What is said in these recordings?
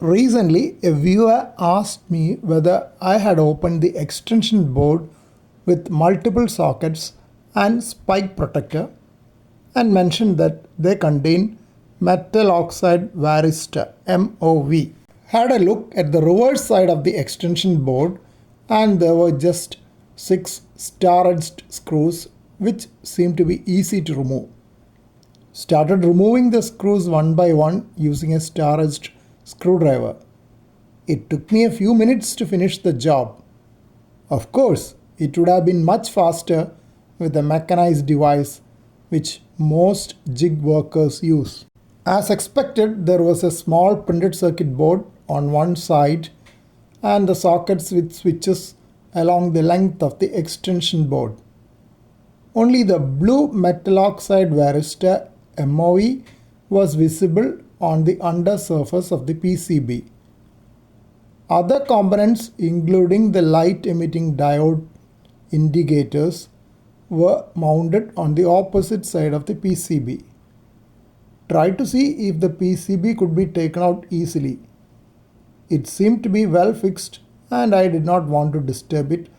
Recently, a viewer asked me whether I had opened the extension board with multiple sockets and spike protector and mentioned that they contain metal oxide Varistor MOV. Had a look at the reverse side of the extension board and there were just 6 star-edged screws which seemed to be easy to remove. Started removing the screws one by one using a star-edged screwdriver. It took me a few minutes to finish the job. Of course, it would have been much faster with a mechanized device which most jig workers use. As expected, there was a small printed circuit board on one side and the sockets with switches along the length of the extension board. Only the blue metal oxide Varistor MOV was visible on the undersurface of the PCB. Other components, including the light emitting diode indicators, were mounted on the opposite side of the PCB. Tried to see if the PCB could be taken out easily. It seemed to be well fixed and I did not want to disturb it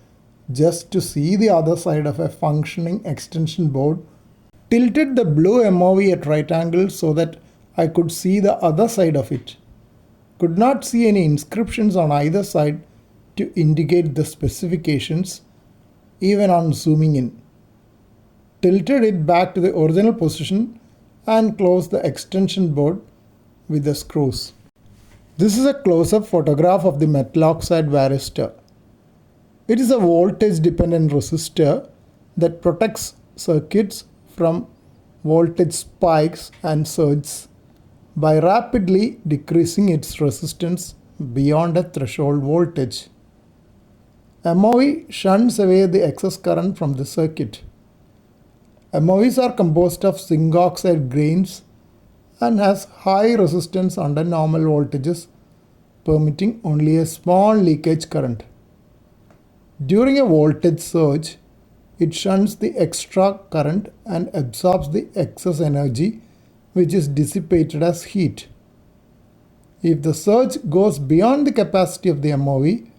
just to see the other side of a functioning extension board. Tilted the blue MOV at right angles so that I could see the other side of it. Could not see any inscriptions on either side to indicate the specifications, even on zooming in. Tilted it back to the original position and closed the extension board with the screws. This is a close-up photograph of the metal oxide Varistor. It is a voltage dependent resistor that protects circuits from voltage spikes and surges by rapidly decreasing its resistance beyond a threshold voltage. MOV shunts away the excess current from the circuit. MOVs are composed of zinc oxide grains and has high resistance under normal voltages, permitting only a small leakage current. During a voltage surge, it shunts the extra current and absorbs the excess energy which is dissipated as heat. If the surge goes beyond the capacity of the MOV,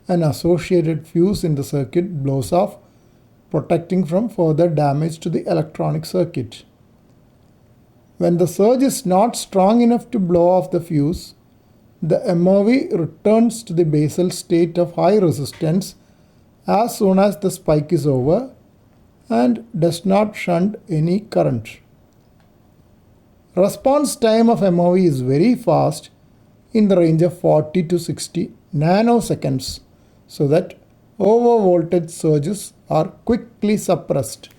an associated fuse in the circuit blows off, protecting from further damage to the electronic circuit. When the surge is not strong enough to blow off the fuse, the MOV returns to the basal state of high resistance as soon as the spike is over and does not shunt any current. Response time of MOV is very fast, in the range of 40 to 60 nanoseconds, so that over voltage surges are quickly suppressed.